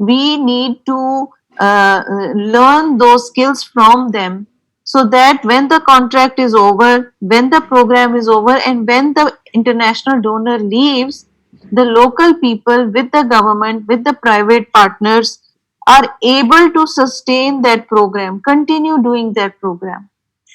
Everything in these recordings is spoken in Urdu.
we need to learn those skills from them, so that when the contract is over, when the program is over, and when the international donor leaves, the local people with the government, with the private partners, are able to sustain that program, continue doing that program.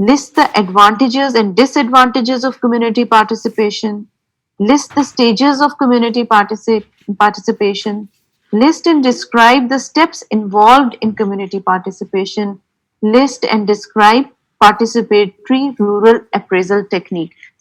list the advantages and disadvantages of community participation, list the stages of community participation, list and describe the steps involved in community participation, list and describe participatory rural appraisal technique.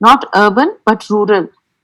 not urban but rural,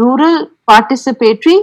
rural participatory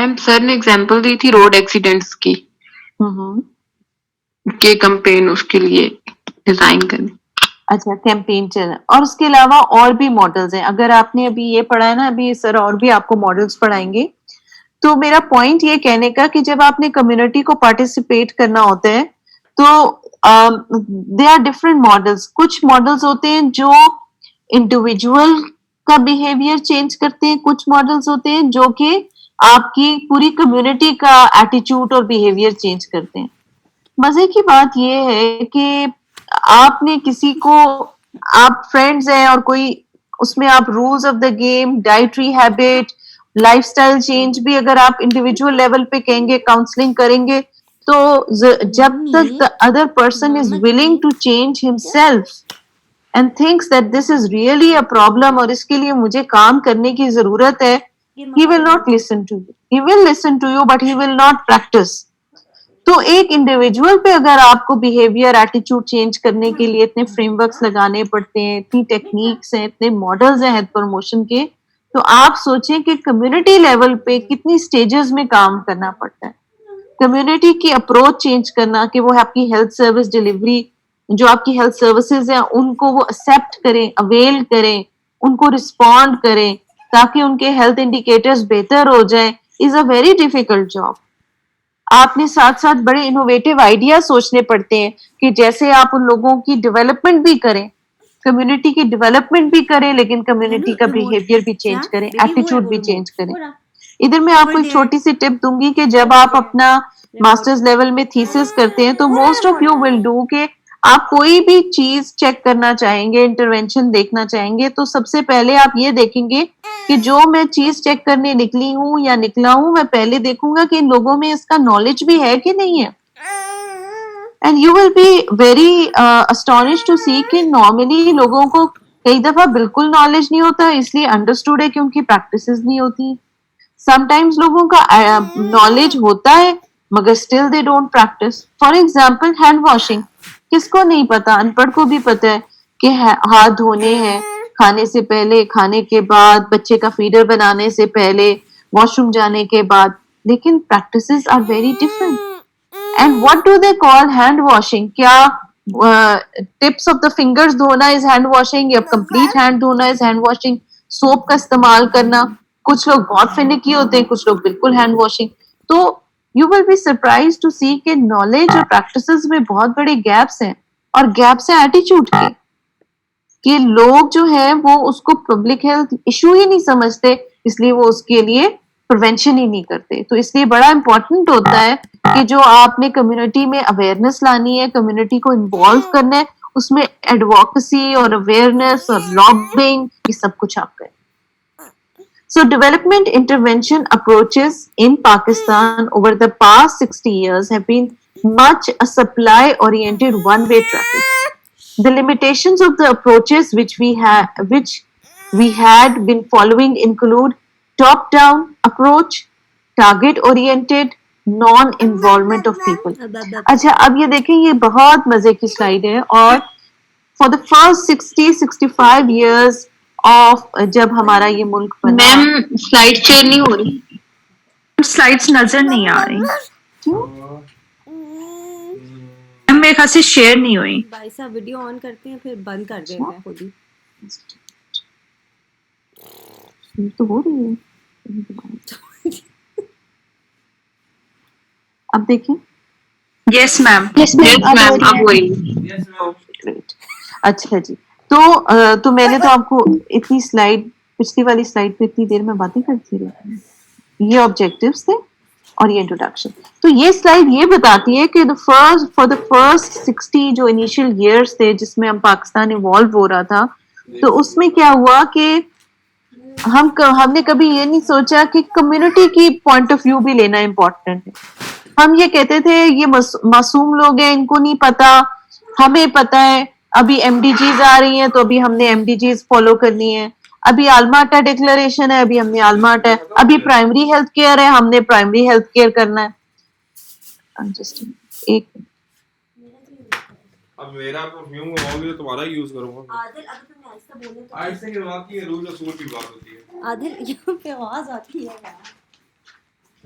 میم سر نے اگزامپل دی تھی روڈ ایکسیڈنٹس کی کہ کمپین اس کے لیے ڈیزائن کرنے. اچھا کیمپین چل. اور اس کے علاوہ اور بھی ماڈلز ہیں. اگر آپ نے ابھی یہ پڑھا ہے نا, ابھی سر اور بھی آپ کو ماڈلز پڑھائیں گے. تو میرا پوائنٹ یہ کہنے کا کہ جب آپ نے کمیونٹی کو پارٹیسپیٹ کرنا ہوتا ہے تو دے آر ڈفرنٹ ماڈلس. کچھ ماڈلس ہوتے ہیں جو انڈیویجول کا بیہیویئر چینج کرتے ہیں, کچھ ماڈلس ہوتے ہیں جو کہ آپ کی پوری کمیونٹی کا ایٹیچیوڈ اور بیہیویئر چینج کرتے ہیں. مزے کی بات یہ ہے کہ آپ نے کسی کو, آپ فرینڈز ہیں اور کوئی اس میں آپ rules of the game, dietary habit, lifestyle change بھی اگر آپ انڈیویجول لیول پہ کہیں گے, کاؤنسلنگ کریں گے, تو جب تک the other person is willing to change himself and thinks that this is really a problem اور اس کے لیے مجھے کام کرنے کی ضرورت ہے, he will not listen to you. He will listen to you but he will not practice. تو ایک انڈیویجول پہ اگر آپ کو بیہیویئر ایٹیچیوڈ چینج کرنے کے لیے اتنے فریم ورکس لگانے پڑتے ہیں, اتنی ٹیکنیکس ہیں, اتنے ماڈلز ہیں ہیلتھ پروموشن کے, تو آپ سوچیں کہ کمیونٹی لیول پہ کتنی سٹیجز میں کام کرنا پڑتا ہے. کمیونٹی کی اپروچ چینج کرنا کہ وہ آپ کی ہیلتھ سروس ڈیلیوری, جو آپ کی ہیلتھ سروسز ہیں ان کو وہ ایکسیپٹ کریں, اویل کریں, ان کو رسپونڈ کریں تاکہ ان کے ہیلتھ انڈیکیٹرز بہتر ہو جائیں, از اے ویری ڈیفیکلٹ جاب. آپ نے ساتھ ساتھ بڑے انوویٹو آئیڈیا سوچنے پڑتے ہیں کہ جیسے آپ ان لوگوں کی ڈیولپمنٹ بھی کریں, کمیونٹی کی ڈیولپمنٹ بھی کریں, لیکن کمیونٹی کا بیہیویئر بھی چینج کریں, ایٹیٹیوڈ بھی چینج کریں. ادھر میں آپ کو ایک چھوٹی سی ٹپ دوں گی کہ جب آپ اپنا ماسٹرز لیول میں تھیسس کرتے ہیں تو most of you will do کہ آپ کوئی بھی چیز چیک کرنا چاہیں گے, انٹروینشن دیکھنا چاہیں گے, تو سب سے پہلے آپ یہ دیکھیں گے کہ جو میں چیز چیک کرنے نکلی ہوں یا نکلا ہوں, میں پہلے دیکھوں گا کہ ان لوگوں میں اس کا نالج بھی ہے کہ نہیں ہے. And you will be very astonish to see کہ نارملی لوگوں کو کئی دفعہ بالکل نالج نہیں ہوتا, اس لیے انڈرسٹوڈ ہے کہ ان کی پریکٹسز نہیں ہوتی. سم ٹائمز لوگوں کا نالج ہوتا ہے مگر still they don't practice. For example hand washing, کس کو نہیں پتا, ان پڑھ کو بھی پتا ہے کہ ہاتھ دھونے ہیں کھانے سے پہلے, کھانے کے بعد, بچے کا فیڈر بنانے سے پہلے, واش روم جانے کے بعد, لیکن practices are very different. And what do they call hand washing? کیا ٹپس آف دا فنگرز دھونا از ہینڈ واشنگ یا کمپلیٹ ہینڈ دھونا از ہینڈ واشنگ؟ سوپ کا استعمال کرنا, کچھ لوگ بہت فنکی ہوتے ہیں, کچھ لوگ بالکل ہینڈ واشنگ. تو you will be surprise to see کہ نالج اور پریکٹسز میں بہت بڑے گیپس ہیں, اور گیپس ہیں ایٹیچیوڈ کے, کہ لوگ جو ہیں وہ اس کو پبلک ہیلتھ ایشو ہی نہیں سمجھتے, اس لیے وہ اس کے لیے پریونشن ہی نہیں کرتے. تو اس لیے بڑا امپورٹنٹ ہوتا ہے کہ جو آپ نے کمیونٹی میں اویئرنیس لانی ہے, کمیونٹی کو انوالو کرنا ہے, اس میں ایڈووکیسی اور اویئرنیس اور لابنگ, یہ سب کچھ آپ کریں. So development intervention approaches in Pakistan over the past 60 years have been much a supply-oriented one-way traffic. The limitations of the approaches which we had been following include top-down approach, target-oriented, non-involvement of people. اچھا اب یہ دیکھیں, یہ بہت مزے کی سلائیڈ ہے, اور for the first 60-65 years of جب ہمارا یہ ملک بنا. میم سلائڈ شیئر نہیں ہو رہی, سلائڈس نظر نہیں آ رہی. کیوں؟ میرے خیال سے شیئر نہیں ہوئی. بھائی صاحب ویڈیو آن کرتے ہیں پھر بند کر دیتے ہیں خود ہی. تو ہو رہی ہے, اب دیکھیں. یس میم. اب وہی. اچھا جی, تو میں نے تو آپ کو اتنی سلائڈ, پچھلی والی سلائڈ پہ اتنی دیر میں باتیں کرتی رہی. یہ آبجیکٹیوز تھے اور یہ انٹروڈکشن. تو یہ سلائڈ یہ بتاتی ہے کہ فار دا فرسٹ 60 جو انیشیل ایئرس تھے جس میں ہم پاکستان ایوالو ہو رہا تھا, تو اس میں کیا ہوا کہ ہم نے کبھی یہ نہیں سوچا کہ کمیونٹی کی پوائنٹ آف ویو بھی لینا امپورٹنٹ ہے. ہم یہ کہتے تھے یہ معصوم لوگ ہیں, ان کو نہیں پتا, ہمیں پتا ہے. ابھی ایم ڈی جیز آ رہی ہیں تو ابھی ہم نے ایم ڈی جیز فالو کرنی ہے. ابھی آلماٹا ڈکلریشن ہے, ابھی ہم نے آلماٹا ہے. ابھی پرائمری ہیلتھ کیئر ہے, ہم نے پرائمری ہیلتھ کیئر کرنا ہے. ایک اب میرا پرفیوم ہو گیا, تمہارا یوز کروں گا. عادل اگر تم نے ایسا بولے تو ایسے کی بات کی رول اصول کی بات ہوتی ہے. عادل یہاں پہ آواز آتی ہے.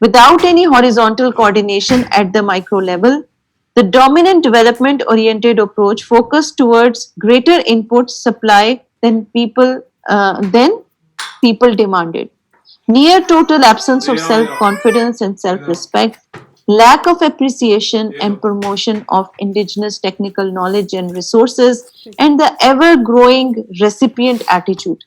without any horizontal coordination at the micro level. The dominant development oriented approach focused towards greater input supply than people demanded. Near total absence of self-confidence and self-respect, lack of appreciation and promotion of indigenous technical knowledge and resources, and the ever-growing recipient attitude.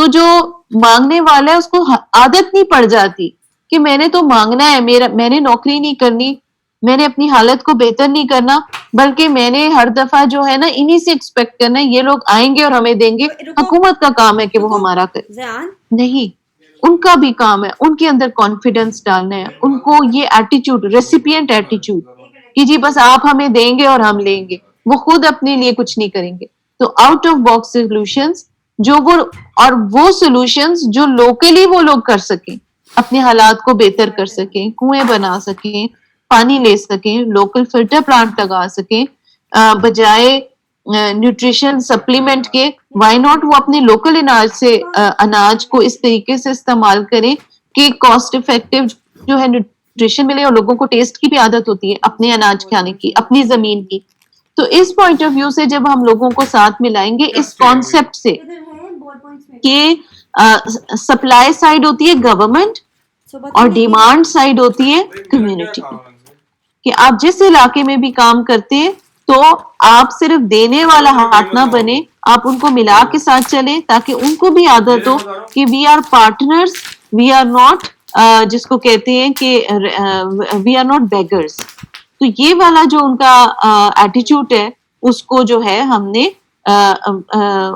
تو جو مانگنے والا ہے اس کو عادت نہیں پڑ جاتی کہ میں نے تو مانگنا ہے, میں نے نوکری نہیں کرنی, میں نے اپنی حالت کو بہتر نہیں کرنا, بلکہ میں نے ہر دفعہ جو ہے نا انہی سے ایکسپیکٹ کرنا ہے یہ لوگ آئیں گے اور ہمیں دیں گے. حکومت کا کام ہے کہ وہ ہمارا کرے, نہیں, ان کا بھی کام ہے ان کے اندر کانفیڈنس ڈالنا ہے, ان کو یہ ایٹیچیوڈ, ریسیپینٹ ایٹیچیوڈ کہ جی بس آپ ہمیں دیں گے اور ہم لیں گے, وہ خود اپنے لیے کچھ نہیں کریں گے. تو آؤٹ آف باکس سولوشنز جو وہ سولوشنز جو لوکلی وہ لوگ کر سکیں, اپنے حالات کو بہتر کر سکیں, کنویں بنا سکیں, پانی لے سکیں, لوکل فلٹر پلانٹ لگا سکیں, بجائے نیوٹریشن سپلیمنٹ کے, وائی ناٹ وہ اپنے لوکل اناج کو اس طریقے سے استعمال کریں کہ کاسٹ افیکٹو جو ہے نیوٹریشن ملے, اور لوگوں کو ٹیسٹ کی بھی عادت ہوتی ہے اپنے اناج کھانے کی, اپنی زمین کی. تو اس پوائنٹ آف ویو سے جب ہم لوگوں کو ساتھ ملائیں گے اس کانسیپٹ سے کہ سپلائی سائڈ ہوتی ہے گورنمنٹ اور ڈیمانڈ سائڈ ہوتی ہے کمیونٹی, کہ آپ جس علاقے میں بھی کام کرتے ہیں تو آپ صرف دینے والا ہاتھ نہ بنے, آپ ان کو ملا کے ساتھ چلیں تاکہ ان کو بھی عادت ہو کہ we are partners, we are not جس کو کہتے ہیں کہ وی آر ناٹ بیگرز. تو یہ والا جو ان کا ایٹیچیوڈ ہے اس کو جو ہے ہم نے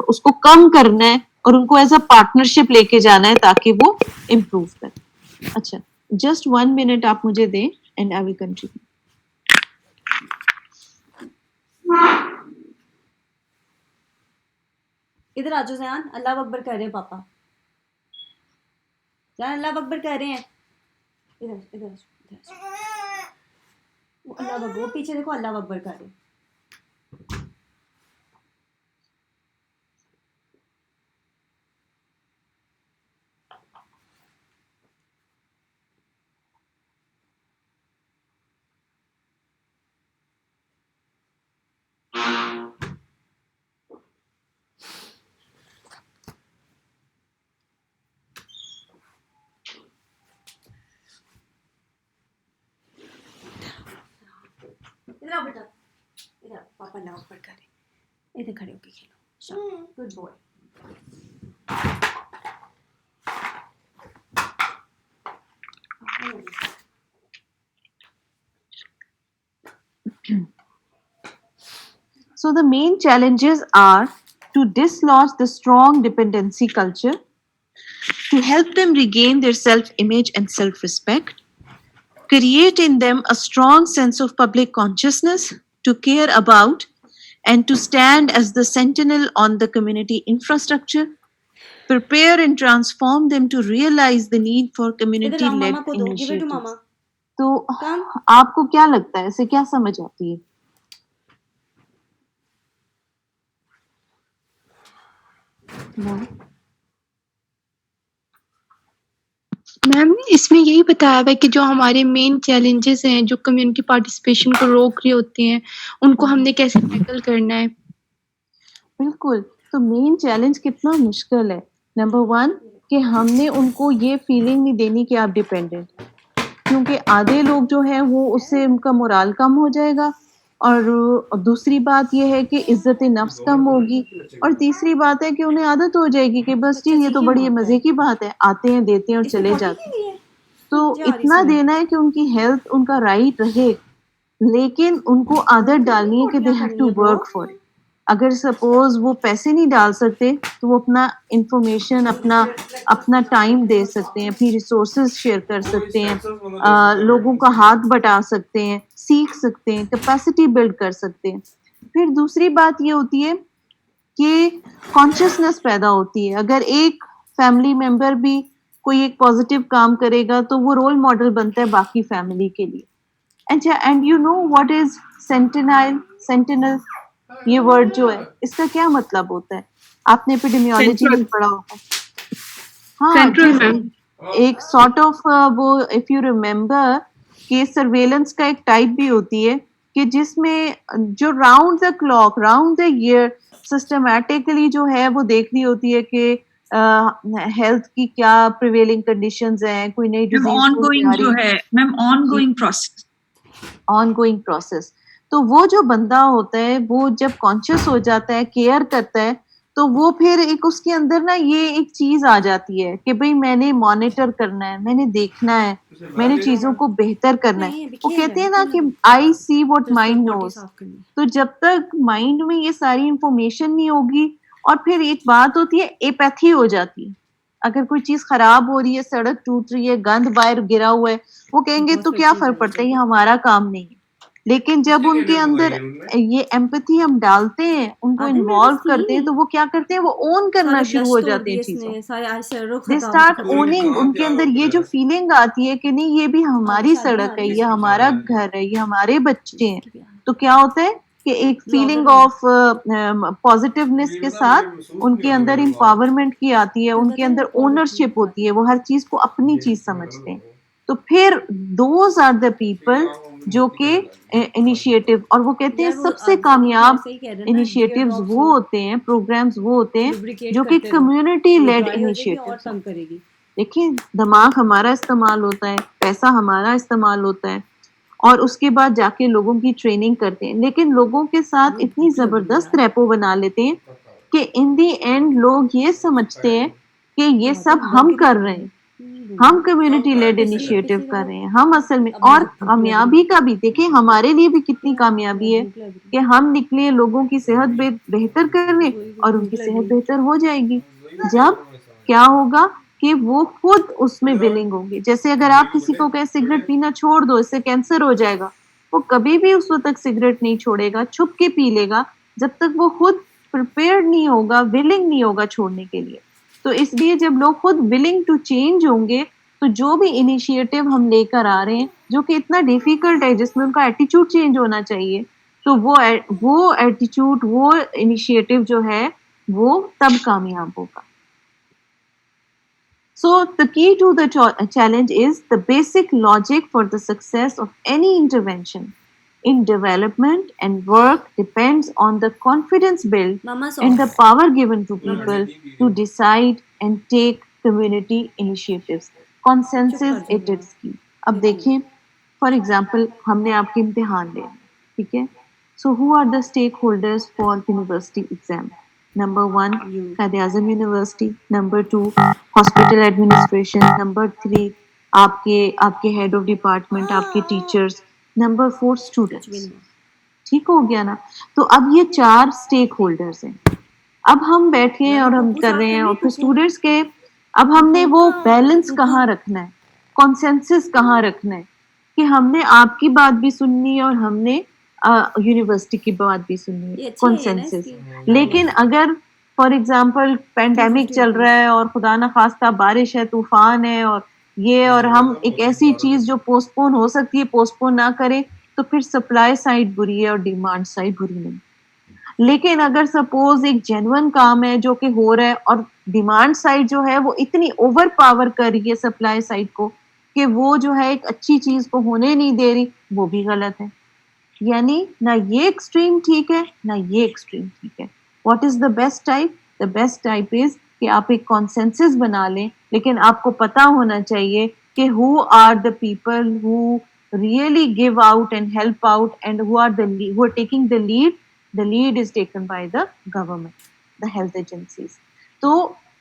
اس کو کم کرنا ہے اور ان کو ایز اے پارٹنرشپ لے کے جانا ہے تاکہ وہ امپروو کریں. اچھا, جسٹ 1 منٹ آپ مجھے دیں اینڈ آئی ول کنٹینیو. ادھر آ جاؤ زیان, اللہ اکبر کہہ رہے ہیں پاپا, زیان اللہ اکبر کہہ رہے ہیں, ادھر ادھر اللہ اکبر, وہ پیچھے دیکھو اللہ اکبر کہہ رہے ہیں. ادھر آؤ بیٹا, ادھر پاپا اللہ اکبر کہہ رہے ہیں, ادھر کھڑے ہو کے کھیلو, good boy. So the main challenges are to dislodge the strong dependency culture, to help them regain their self-image and self-respect, create in them a strong sense of public consciousness, to care about and to stand as the sentinel on the community infrastructure, prepare and transform them to realize the need for community-led initiatives. تو آپ کو کیا لگتا ہے, اسے کیا سمجھ آتی ہے؟ میم اس میں یہی بتایا ہوا ہے کہ جو ہمارے مین چیلنجز ہیں جو کمیونٹی پارٹیسپیشن کو روک رہے ہوتے ہیں ان کو ہم نے کیسے ٹیکل کرنا ہے. بالکل, تو مین چیلنج کتنا مشکل ہے. نمبر 1 کہ ہم نے ان کو یہ فیلنگ نہیں دینی کہ آپ ڈیپینڈنٹ, کیونکہ آدھے لوگ جو ہیں وہ اس سے ان کا مورال کم ہو جائے گا, اور دوسری بات یہ ہے کہ عزت نفس کم ہوگی, اور تیسری بات ہے کہ انہیں عادت ہو جائے گی کہ بس جی یہ تو بڑی مزے کی بات ہے, آتے ہیں دیتے ہیں اور چلے جاتے ہیں. تو اتنا دینا ہے کہ ان کی ہیلتھ ان کا رائٹ رہے, لیکن ان کو عادت ڈالنی ہے کہ they have to work for it. اگر سپوز وہ پیسے نہیں ڈال سکتے تو وہ اپنا انفارمیشن, اپنا ٹائم دے سکتے ہیں, اپنی ریسورسز شیئر کر سکتے ہیں, لوگوں کا ہاتھ بٹا سکتے ہیں, سیکھ سکتے ہیں, کیپیسٹی بلڈ کر سکتے ہیں. پھر دوسری بات یہ ہوتی ہے کہ کانشیسنس پیدا ہوتی ہے. اگر ایک فیملی ممبر بھی کوئی ایک پازیٹیو کام کرے گا تو وہ رول ماڈل بنتا ہے باقی فیملی کے لیے. And you know what is sentinel, یہ ورڈ جو ہے اس کا کیا مطلب ہوتا ہے؟ آپ نے ایپیڈیمیولوجی میں پڑھا ہوگا. ہاں, ایک سارٹ آف وہ اف یو ریمبر کہ سرویلنس کا ایک ٹائپ بھی ہوتی ہے کہ جس میں جو round the clock, round the year systematically جو ہے وہ دیکھ رہی ہوتی ہے کہ ہیلتھ کی کیا پریویلنگ کنڈیشنز ہیں, کوئی نئی ڈیزیز جو ہے میم آن گوئنگ پروسیس. تو وہ جو بندہ ہوتا ہے وہ جب کانشیس ہو جاتا ہے, کیئر کرتا ہے, تو وہ پھر ایک اس کے اندر نا یہ ایک چیز آ جاتی ہے کہ بھئی میں نے مانیٹر کرنا ہے, میں نے دیکھنا ہے, میں نے چیزوں کو بہتر کرنا ہے. وہ کہتے ہیں نا کہ آئی سی واٹ مائنڈ نوز. تو جب تک مائنڈ میں یہ ساری انفارمیشن نہیں ہوگی, اور پھر ایک بات ہوتی ہے ایپیتھی ہو جاتی ہے. اگر کوئی چیز خراب ہو رہی ہے, سڑک ٹوٹ رہی ہے, گند باہر گرا ہوا ہے, وہ کہیں گے تو کیا فرق پڑتا ہے, یہ ہمارا کام نہیں ہے. لیکن جب ان کے اندر یہ ایمپتھی ہم ڈالتے ہیں, ان کو انوالو کرتے ہیں, تو وہ کیا کرتے ہیں, وہ اون کرنا شروع ہو جاتے ہیں چیزوں. They start owning. ان کے اندر یہ جو فیلنگ آتی ہے کہ نہیں یہ بھی ہماری سڑک ہے, یہ ہمارا گھر ہے, یہ ہمارے بچے ہیں, تو کیا ہوتا ہے کہ ایک فیلنگ آف پازیٹیونیس کے ساتھ ان کے اندر امپاورمنٹ کی آتی ہے, ان کے اندر اونرشپ ہوتی ہے, وہ ہر چیز کو اپنی چیز سمجھتے ہیں. تو پھر دوز آر دا پیپل جو کہ انیشیٹو, اور وہ کہتے ہیں سب سے کامیاب انیشیٹوز وہ ہوتے ہیں, پروگرامز وہ ہوتے ہیں جو کہ کمیونٹی لیڈ انیشیٹوز. دیکھیں دماغ ہمارا استعمال ہوتا ہے, پیسہ ہمارا استعمال ہوتا ہے, اور اس کے بعد جا کے لوگوں کی ٹریننگ کرتے ہیں, لیکن لوگوں کے ساتھ اتنی زبردست ریپو بنا لیتے ہیں کہ ان دی اینڈ لوگ یہ سمجھتے ہیں کہ یہ سب ہم کر رہے ہیں, ہم کمیونٹی لیڈ انیشیٹو کر رہے ہیں, ہم اصل میں. اور کامیابی کا بھی دیکھیں ہمارے لیے بھی کتنی کامیابی ہے کہ ہم نکلے لوگوں کی صحت بہتر کرنے, اور ان کی صحت بہتر ہو جائے گی جب کیا ہوگا کہ وہ خود اس میں ولنگ ہوں گے. جیسے اگر آپ کسی کو کہیں سگریٹ پینا چھوڑ دو, اس سے کینسر ہو جائے گا, وہ کبھی بھی اس وقت تک سگریٹ نہیں چھوڑے گا, چھپ کے پی لے گا جب تک وہ خود پریپیئرڈ نہیں ہوگا, ولنگ نہیں ہوگا چھوڑنے کے لیے. تو اس لیے جب لوگ خود ولنگ ٹو چینج ہوں گے, تو جو بھی انیشیٹو ہم لے کر آ رہے ہیں جو کہ اتنا ڈیفیکلٹ ہے, جس میں ان کا ایٹیچیوڈ چینج ہونا چاہیے, تو وہ ایٹیچیوڈ, وہ انیشیٹو جو ہے وہ تب کامیاب ہوگا. So the key to the challenge is the basic logic for the success of any intervention in development and work depends on the confidence built and the power given to people to decide and take community initiatives. Consensus at its key. اب دیکھیں فار ایگزامپل ہم نے آپ کے امتحان لے, ٹھیک ہے, so who are the stakeholders for university exam. Number 1 Quaid Azam university, number 2 hospital administration, number 3 آپ کے ہیڈ آف ڈپارٹمنٹ, آپ کے ٹیچرز, نمبر 4 اسٹوڈنٹس. ٹھیک ہو گیا نا. تو اب یہ 4 اسٹیک ہولڈرز ہیں. اب ہم بیٹھے اور ہم کر رہے ہیں, اور پھر اسٹوڈنٹس کے اب ہم نے وہ بیلنس کہاں رکھنا ہے, کنسنسس کہاں رکھنا ہے, کہ ہم نے آپ کی بات بھی سننی ہے اور ہم نے یونیورسٹی کی بات بھی سننی ہے, کنسنسس. لیکن اگر فار ایگزامپل پینڈیمک چل رہا ہے اور خدا نہ خواستہ بارش ہے, طوفان ہے, اور یہ, اور ہم ایک ایسی چیز جو پوسٹ پون ہو سکتی ہے پوسٹ پون نہ کریں, تو پھر سپلائی سائڈ بری ہے اور ڈیمانڈ سائڈ بری نہیں. لیکن اگر سپوز ایک جینوئن کام ہے جو کہ ہو رہا ہے, اور ڈیمانڈ سائڈ جو ہے وہ اتنی اوور پاور کر رہی ہے سپلائی سائڈ کو کہ وہ جو ہے ایک اچھی چیز کو ہونے نہیں دے رہی, وہ بھی غلط ہے. یعنی نہ یہ ایکسٹریم ٹھیک ہے نہ یہ ایکسٹریم ٹھیک ہے. What is the best type? The best type is کہ آپ ایک کانسنسس بنا لیں, لیکن آپ کو پتا ہونا چاہیے کہ who are the people who really give out and help out and who are taking the lead. The lead is taken by the government, the health agencies. تو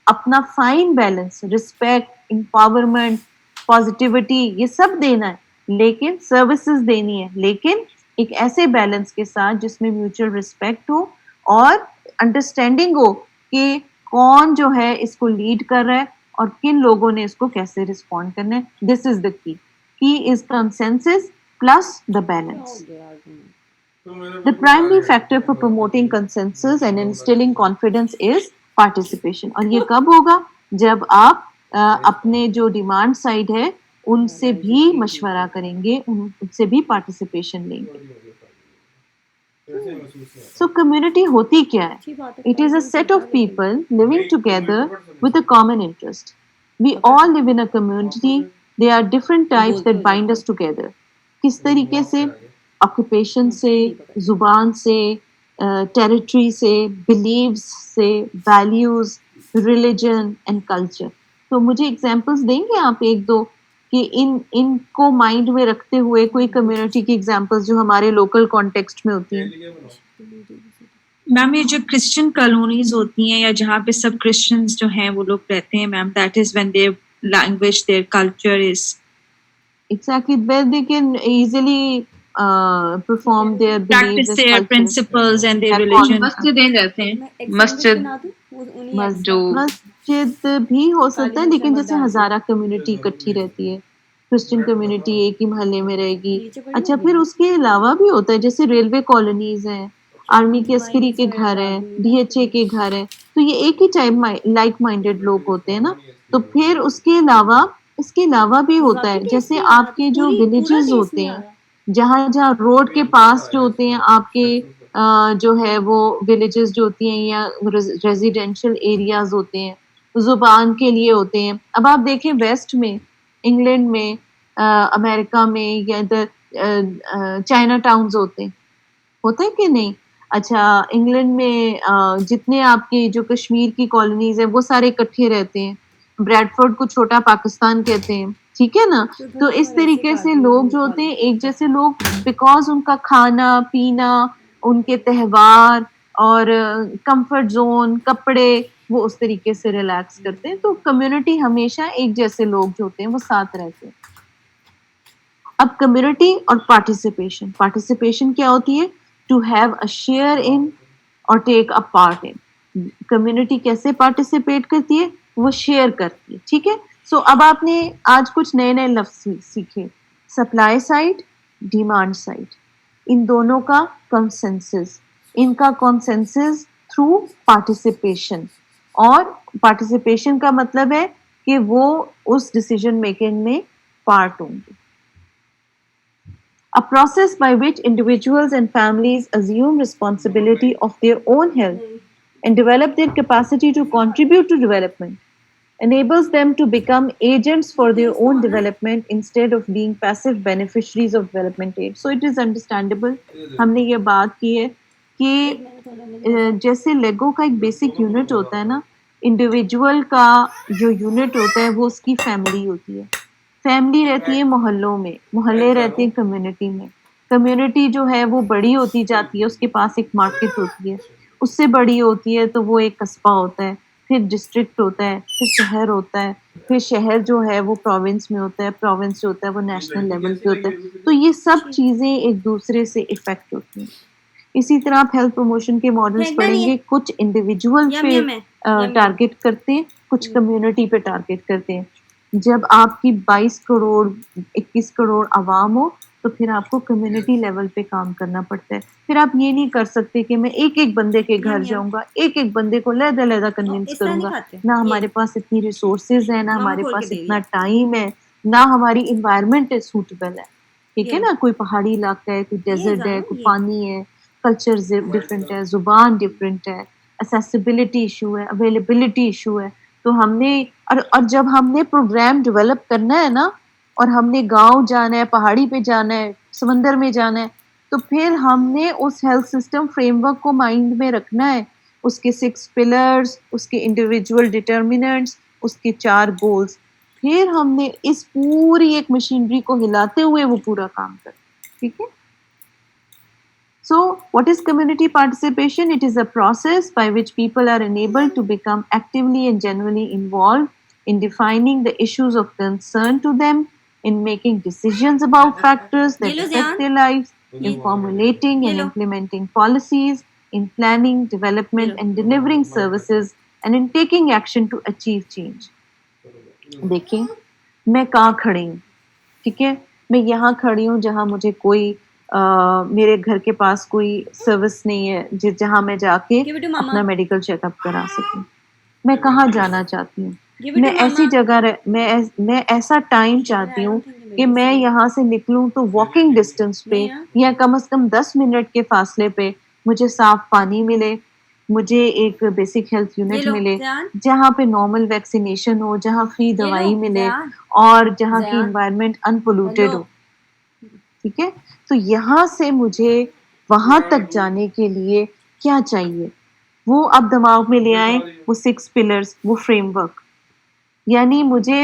اپنا fine balance, respect, empowerment, positivity, یہ سب دینا ہے, لیکن سروسز دینی ہے, لیکن ایک ایسے بیلنس کے ساتھ جس میں میوچل رسپیکٹ ہو اور انڈرسٹینڈنگ ہو کہ کون جو ہے اس کو لیڈ کر رہا ہے اور کن لوگوں نے اس کو کیسے رسپونڈ کرنا ہے. دس از the key. Key is consensus plus the balance. The primary factor for promoting consensus and instilling confidence is participation. اور یہ کب ہوگا؟ جب آپ اپنے جو ڈیمانڈ سائڈ ہے ان سے بھی مشورہ کریں گے, ان سے بھی پارٹیسپیشن لیں گے. So community ہوتی کیا ہے؟ It is a set of people living together with a common interest. We all live in a community. There are different types that bind us together. کس طریقے سے؟ آکوپیشن سے, زبان سے, ٹیریٹری سے, بلیوز سے, ویلیوز, ریلیجن اینڈ کلچر. تو مجھے ایگزامپلس دیں گے آپ ایک دو کہ ان کو مائنڈ میں رکھتے ہوئے کوئی کمیونٹی کی ایگزامپلس جو ہمارے لوکل کانٹیکسٹ میں ہوتی ہیں. میم یہ جو کرسچن کالونیز ہوتی ہیں یا جہاں پہ سب کرسچنز جو ہیں وہ لوگ رہتے ہیں ma'am, that is when their language their culture is exactly where they can easily perform their beliefs practice as their culture. principles and their Their religion. مسجدیں رہتے ہیں, میں example مسجد سنا دوں انہیں مسجد جو مسجد بھی ہو سکتا ہے, کالی لیکن مرچ جیسے ڈال ہزارہ کمیونٹی اکٹھی رہتی ہے, کرسچن کمیونٹی ایک ہی محلے میں رہے گی. نیچے پڑی اچھا ہوگی پھر نا؟ اس کے علاوہ بھی ہوتا ہے جیسے ریلوے کالونیز ہیں, آرمی کے عسکری کے گھر ہیں, ڈی ایچ اے کے گھر ہیں, تو یہ ایک ہی ٹائپ لائک مائنڈیڈ لوگ ہوتے ہیں نا. تو پھر اس کے علاوہ بھی ہوتا ہے جیسے آپ کے جو ولیجز ہوتے ہیں, جہاں جہاں روڈ کے پاس جو ہوتے ہیں آپ کے جو ہے وہ ولیجز جو ہوتی ہیں یا ریزیڈینشل ایریاز ہوتے ہیں, زبان کے لیے ہوتے ہیں. اب آپ دیکھیں ویسٹ میں, انگلینڈ میں, امریکہ میں, یا ادھر چائنا ٹاؤنز ہوتے ہیں کہ نہیں. اچھا انگلینڈ میں جتنے آپ کے جو کشمیر کی کالونیز ہیں وہ سارے اکٹھے رہتے ہیں. بریڈفورڈ کو چھوٹا پاکستان کہتے ہیں, ٹھیک ہے نا. تو اس طریقے سے لوگ جو ہوتے ہیں ایک جیسے لوگ, بیکاز ان کا کھانا پینا, ان کے تہوار اور کمفرٹ زون, کپڑے, وہ اس طریقے سے ریلیکس کرتے ہیں. تو کمیونٹی ہمیشہ ایک جیسے لوگ جو ہوتے ہیں وہ ساتھ رہتے ہیں. اب کمیونٹی اور پارٹیسپیشن کیا ہوتی ہے؟ To have a share in اور take a part in. Community کیسے پارٹیسپیٹ کرتی ہے؟ وہ شیئر کرتی ہے, ٹھیک ہے. سو اب آپ نے آج کچھ نئے لفظ سیکھے, سپلائی سائڈ, ڈیمانڈ سائڈ, ان دونوں کا کنسنسس, ان کا کنسنسس تھرو پارٹیسپیشن. اور پارٹیسپیشن کا مطلب ہے کہ وہ اس ڈیسیجن میکنگ میں پارٹ ہوں گے. A process by which individuals and families assume responsibility of their own health and develop their capacity to contribute to development, enables them to become agents for their own development instead of being passive beneficiaries of development aid. So it is understandable. ہم نے یہ بات کی ہے کہ جیسے لیگو کا ایک بیسک یونٹ ہوتا ہے نا, انڈیویجول کا جو یونٹ ہوتا ہے وہ اس کی فیملی ہوتی ہے. فیملی رہتی ہے محلوں میں, محلے رہتے ہیں کمیونٹی میں, کمیونٹی جو ہے وہ بڑی ہوتی جاتی ہے, اس کے پاس ایک مارکیٹ ہوتی ہے, اس سے بڑی ہوتی ہے تو وہ ایک قصبہ ہوتا ہے, پھر ڈسٹرکٹ ہوتا ہے, پھر شہر ہوتا ہے, پھر شہر جو ہے وہ پروونس میں ہوتا ہے, پروونس جو ہوتا ہے وہ نیشنل لیول پہ ہوتا ہے. تو یہ سب چیزیں ایک دوسرے سے افیکٹ ہوتی ہیں. اسی طرح آپ ہیلتھ پروموشن کے ماڈلس پڑھیں گے, کچھ انڈیویجول پہ ٹارگیٹ کرتے ہیں, کچھ کمیونٹی پہ ٹارگیٹ کرتے ہیں. جب آپ کی 22 کروڑ 21 کروڑ عوام ہو تو پھر آپ کو کمیونٹی لیول پہ کام کرنا پڑتا ہے. پھر آپ یہ نہیں کر سکتے کہ میں ایک ایک بندے کے گھر جاؤں گا, ایک ایک بندے کو علیحدہ کنونس کروں گا. نہ ہمارے پاس اتنی ریسورسز ہیں, نہ ہمارے پاس اتنا ٹائم ہے, نہ ہماری انوائرمنٹ سوٹیبل ہے, ٹھیک ہے نا. کوئی پہاڑی علاقہ ہے, کوئی ڈیزرٹ ہے, کوئی پانی ہے, کلچر ڈفرینٹ ہے, زبان ڈفرینٹ ہے, اسیسیبلٹی ایشو ہے, اویلیبلٹی ایشو ہے. تو ہم نے اور جب ہم نے پروگرام ڈیولپ کرنا ہے نا, اور ہم نے گاؤں جانا ہے, پہاڑی پہ جانا ہے, سمندر میں جانا ہے, تو پھر ہم نے اس ہیلتھ سسٹم فریم ورک کو مائنڈ میں رکھنا ہے, اس کے 6 پلرز, اس کے انڈیویجول ڈٹرمنٹس, اس کے 4 گولز. پھر ہم نے اس پوری ایک مشینری کو ہلاتے ہوئے وہ پورا کام کرنا, ٹھیک ہے. So, what is community participation? It is a process by which people are enabled to become actively and genuinely involved in defining the issues of concern to them, in making decisions about factors that affect their lives, in formulating and implementing policies, in planning, development and delivering services, and in taking action to achieve change. دیکھیں میں کہاں کھڑی ہوں, ٹھیک ہے, میں یہاں کھڑی ہوں جہاں مجھے کوئی میرے گھر کے پاس کوئی سروس نہیں ہے جہاں میں جا کے اپنا میڈیکل چیک اپ کرا سکوں. میں کہاں جانا چاہتی ہوں؟ میں ایسی جگہ میں ایسا ٹائم چاہتی ہوں کہ میں یہاں سے نکلوں تو واکنگ ڈسٹینس پہ یا کم از کم 10 منٹ کے فاصلے پہ مجھے صاف پانی ملے, مجھے ایک بیسک ہیلتھ یونٹ ملے, جہاں پہ نارمل ویکسینیشن ہو, جہاں فری دوائی ملے, اور جہاں کی انوائرمنٹ ان پولوٹیڈ ہو, ٹھیک ہے. تو یہاں سے مجھے وہاں تک جانے کے لیے کیا چاہیے, وہ اب دماغ میں لے آئیں, وہ 6 پلرز, وہ فریم ورک. یعنی مجھے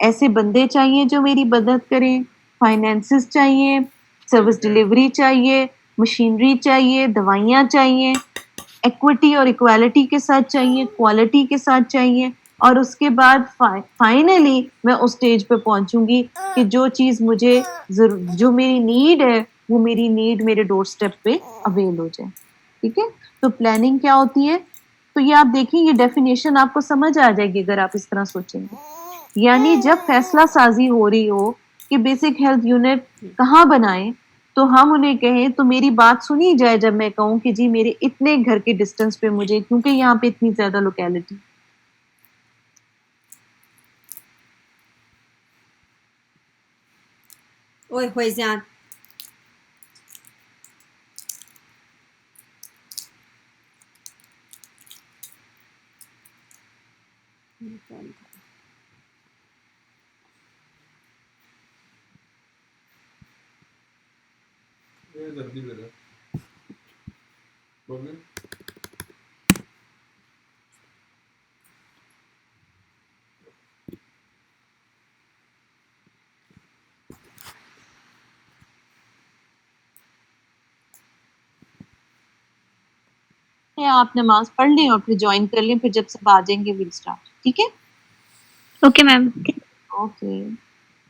ایسے بندے چاہیے جو میری مدد کریں, فائنینسز چاہیے, سروس ڈلیوری چاہیے, مشینری چاہیے, دوائیاں چاہیے, ایکوٹی اور ایکوالٹی کے ساتھ چاہیے, کوالٹی کے ساتھ چاہیے, اور اس کے بعد فائنلی میں اس سٹیج پہ پہنچوں گی کہ جو چیز مجھے جو میری نیڈ ہے وہ میری نیڈ میرے ڈور سٹیپ پہ اویل ہو جائے. ٹھیک ہے, تو پلاننگ کیا ہوتی ہے, تو یہ آپ دیکھیں یہ ڈیفینیشن آپ کو سمجھ آ جائے گی اگر آپ اس طرح سوچیں گے. یعنی جب فیصلہ سازی ہو رہی ہو کہ بیسک ہیلتھ یونٹ کہاں بنائیں, تو ہم انہیں کہیں تو میری بات سنی جائے جب میں کہوں کہ جی میرے اتنے گھر کے ڈسٹینس پہ مجھے, کیونکہ یہاں پہ اتنی زیادہ لوکیلٹی. اوئے ہوئے زیان یہ جلدی دے دے بولے. آپ نماز پڑھ لیں اور پھر جوائن کر لیں, پھر جب سب آ جائیں گے ویل اسٹارٹ. ٹھیک ہے, اوکے میم. اوکے.